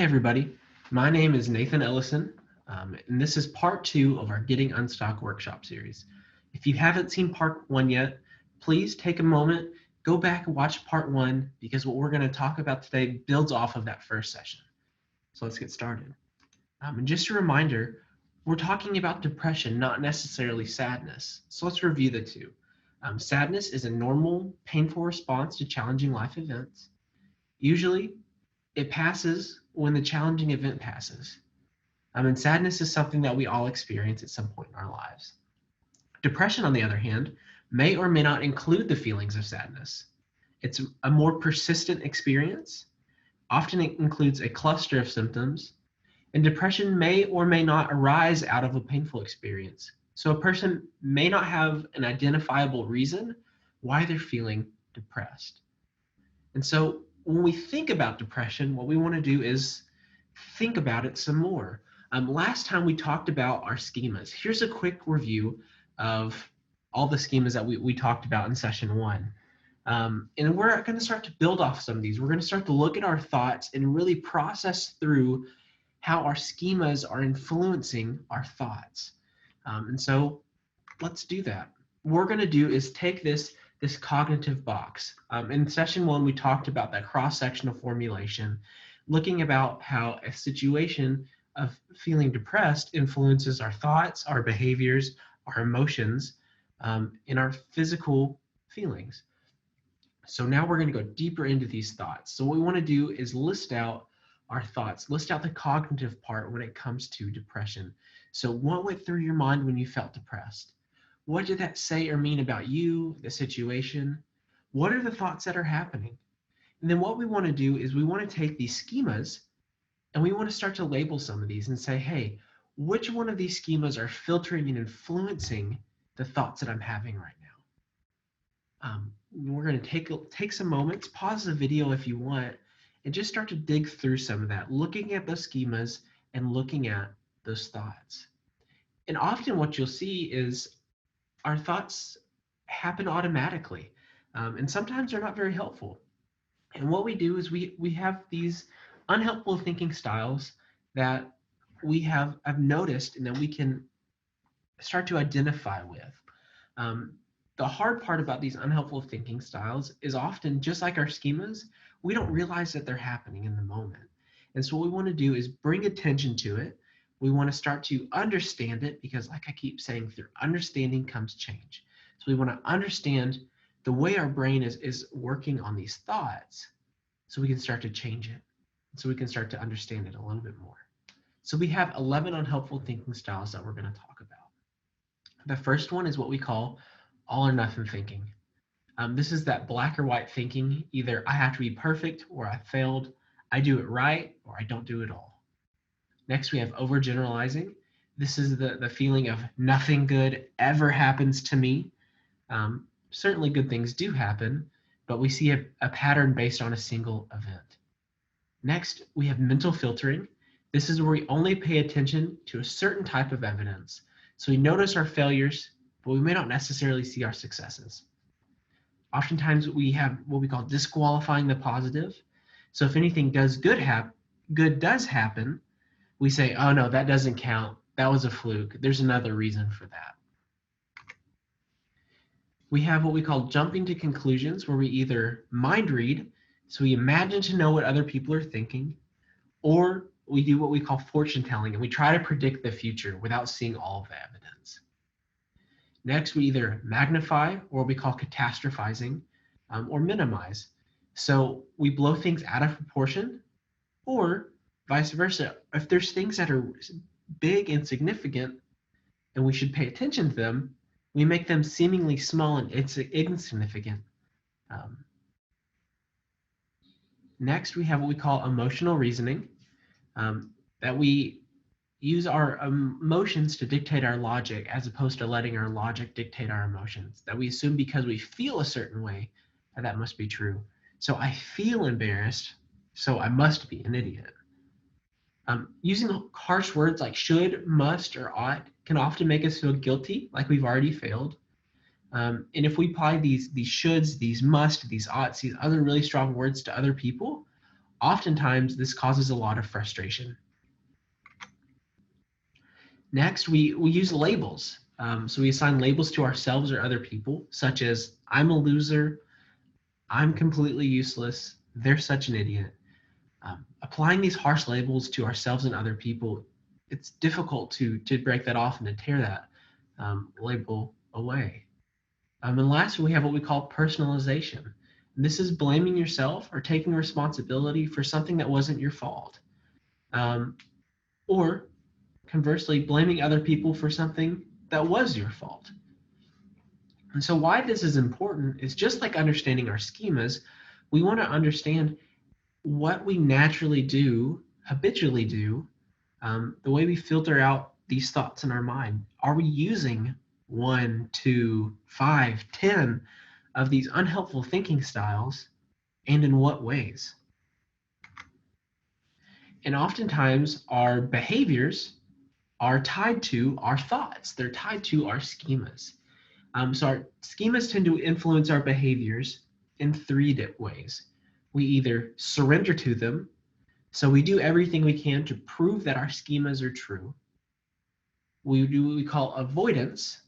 everybody. My name is Nathan Ellison, and this is part two of our Getting Unstuck workshop series. If you haven't seen part one yet, please take a moment, go back and watch part one because what we're going to talk about today builds off of that first session. So let's get started. And just a reminder, we're talking about depression, not necessarily sadness. So let's review the two. Sadness is a normal, painful response to challenging life events. Usually, it passes when the challenging event passes. And sadness is something that we all experience at some point in our lives. Depression, on the other hand, may or may not include the feelings of sadness. It's a more persistent experience. Often it includes a cluster of symptoms, and depression may or may not arise out of a painful experience. So a person may not have an identifiable reason why they're feeling depressed. And so when we think about depression, what we want to do is think about it some more. Last time we talked about our schemas. Here's a quick review of all the schemas that we talked about in session one. And we're going to start to build off some of these. We're going to start to look at our thoughts and really process through how our schemas are influencing our thoughts. And so let's do that. What we're going to do is take this cognitive box. In session one, we talked about that cross-sectional formulation, looking about how a situation of feeling depressed influences our thoughts, our behaviors, our emotions, and our physical feelings. So now we're going to go deeper into these thoughts. So what we want to do is list out our thoughts, list out the cognitive part when it comes to depression. So what went through your mind when you felt depressed? What did that say or mean about you, the situation? What are the thoughts that are happening? And then what we want to do is we want to take these schemas and we want to start to label some of these and say, hey, which one of these schemas are filtering and influencing the thoughts that I'm having right now? We're going to take some moments, pause the video if you want, and just start to dig through some of that, looking at those schemas and looking at those thoughts. And often what you'll see is our thoughts happen automatically, and sometimes they're not very helpful. And what we do is we have these unhelpful thinking styles that I've noticed and that we can start to identify with. The hard part about these unhelpful thinking styles is often, just like our schemas, we don't realize that they're happening in the moment. And so what we want to do is bring attention to it. We want to start to understand it because, like I keep saying, through understanding comes change. So we want to understand the way our brain is working on these thoughts so we can start to change it. So we can start to understand it a little bit more. So we have 11 unhelpful thinking styles that we're going to talk about. The first one is what we call all or nothing thinking. This is that black or white thinking. Either I have to be perfect or I failed, I do it right or I don't do it all. Next, we have overgeneralizing. This is the feeling of nothing good ever happens to me. Certainly good things do happen, but we see a pattern based on a single event. Next, we have mental filtering. This is where we only pay attention to a certain type of evidence. So we notice our failures, but we may not necessarily see our successes. Oftentimes we have what we call disqualifying the positive. So if anything good does happen, we say, oh no, that doesn't count. That was a fluke. There's another reason for that. We have what we call jumping to conclusions, where we either mind read, so we imagine to know what other people are thinking, or we do what we call fortune telling, and we try to predict the future without seeing all of the evidence. Next, we either magnify, or what we call catastrophizing, or minimize. So we blow things out of proportion, or vice versa. If there's things that are big and significant and we should pay attention to them, we make them seemingly small and insignificant. Next, we have what we call emotional reasoning, that we use our emotions to dictate our logic as opposed to letting our logic dictate our emotions, that we assume because we feel a certain way that must be true. So I feel embarrassed, so I must be an idiot. Using harsh words like should, must, or ought can often make us feel guilty, like we've already failed. And if we apply these shoulds, these must, these oughts, these other really strong words to other people, Oftentimes, this causes a lot of frustration. Next, we use labels. So we assign labels to ourselves or other people, such as I'm a loser, I'm completely useless, they're such an idiot. Applying these harsh labels to ourselves and other people, it's difficult to break that off and to tear that label away. And lastly, we have what we call personalization. And this is blaming yourself or taking responsibility for something that wasn't your fault. Or conversely, blaming other people for something that was your fault. And so why this is important is just like understanding our schemas, we want to understand what we naturally do, habitually do, the way we filter out these thoughts in our mind. Are we using 1, 2, 5, 10 of these unhelpful thinking styles, and in what ways? And oftentimes our behaviors are tied to our thoughts. They're tied to our schemas. So our schemas tend to influence our behaviors in three ways. We either surrender to them, so we do everything we can to prove that our schemas are true. We do what we call avoidance,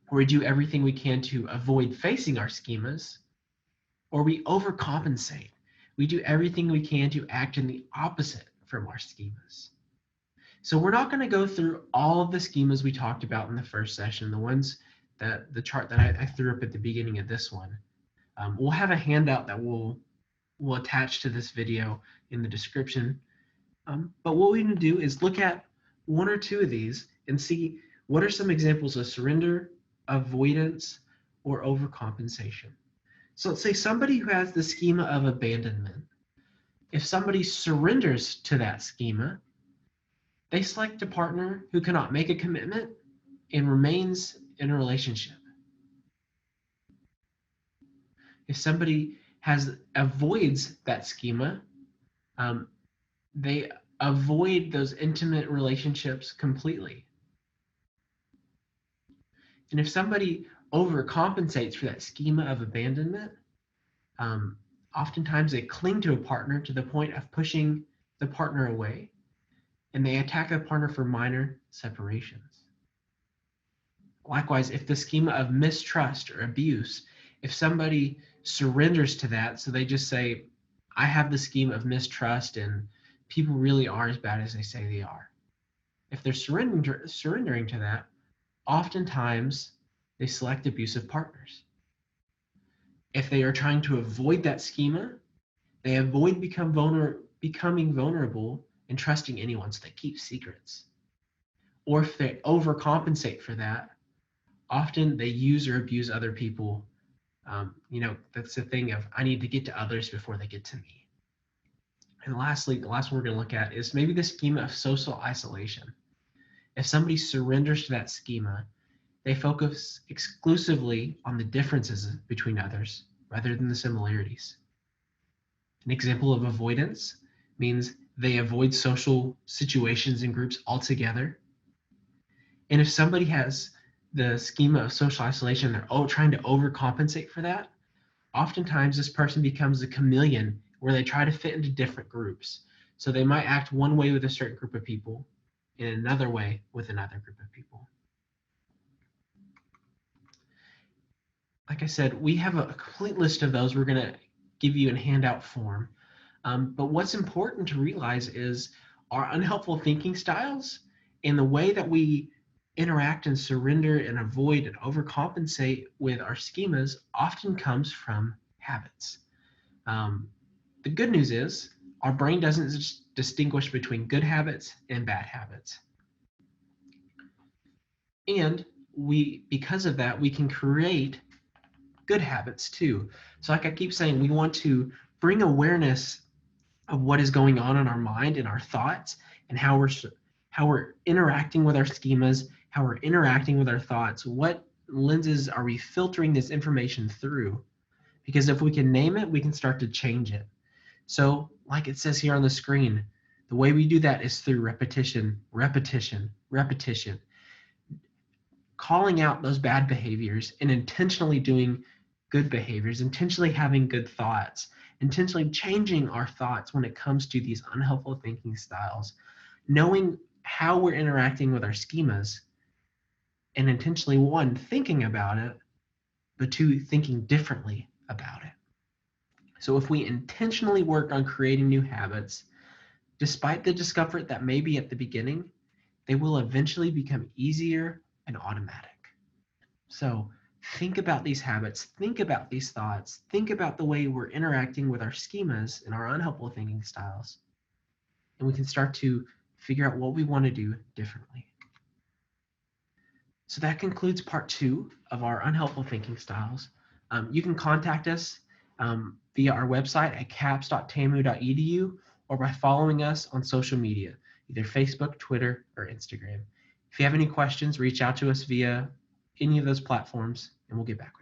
where we do everything we can to avoid facing our schemas, or we overcompensate. We do everything we can to act in the opposite from our schemas. So we're not going to go through all of the schemas we talked about in the first session, the ones that the chart that I threw up at the beginning of this one. We'll have a handout that we'll attach to this video in the description. But what we're going to do is look at one or two of these and see what are some examples of surrender, avoidance, or overcompensation. So let's say somebody who has the schema of abandonment. If somebody surrenders to that schema, they select a partner who cannot make a commitment and remains in a relationship. If somebody avoids that schema, they avoid those intimate relationships completely. And if somebody overcompensates for that schema of abandonment, oftentimes they cling to a partner to the point of pushing the partner away, and they attack a partner for minor separations. Likewise, if the schema of mistrust or abuse, if somebody surrenders to that, so they just say, I have the schema of mistrust and people really are as bad as they say they are. If they're surrendering to that, oftentimes they select abusive partners. If they are trying to avoid that schema, they avoid becoming vulnerable and trusting anyone, so they keep secrets. Or if they overcompensate for that, often they use or abuse other people. That's the thing of I need to get to others before they get to me. And lastly, the last one we're going to look at is maybe the schema of social isolation. If somebody surrenders to that schema, they focus exclusively on the differences between others rather than the similarities. An example of avoidance means they avoid social situations and groups altogether. And if somebody has the schema of social isolation, they're trying to overcompensate for that, oftentimes this person becomes a chameleon where they try to fit into different groups. So they might act one way with a certain group of people and another way with another group of people. Like I said, we have a complete list of those we're going to give you in handout form. But what's important to realize is our unhelpful thinking styles and the way that we interact and surrender and avoid and overcompensate with our schemas often comes from habits. The good news is our brain doesn't distinguish between good habits and bad habits. And because of that, we can create good habits too. So like I keep saying, we want to bring awareness of what is going on in our mind and our thoughts and how we're interacting with our schemas, how we're interacting with our thoughts, what lenses are we filtering this information through? Because if we can name it, we can start to change it. So like it says here on the screen, the way we do that is through repetition, repetition, repetition. Calling out those bad behaviors and intentionally doing good behaviors, intentionally having good thoughts, intentionally changing our thoughts when it comes to these unhelpful thinking styles, knowing how we're interacting with our schemas, and intentionally, one, thinking about it, but two, thinking differently about it. So if we intentionally work on creating new habits, despite the discomfort that may be at the beginning, they will eventually become easier and automatic. So think about these habits, think about these thoughts, think about the way we're interacting with our schemas and our unhelpful thinking styles, and we can start to figure out what we want to do differently. So that concludes part 2 of our unhelpful thinking styles. You can contact us via our website at caps.tamu.edu or by following us on social media, either Facebook, Twitter, or Instagram. If you have any questions, reach out to us via any of those platforms and we'll get back with you.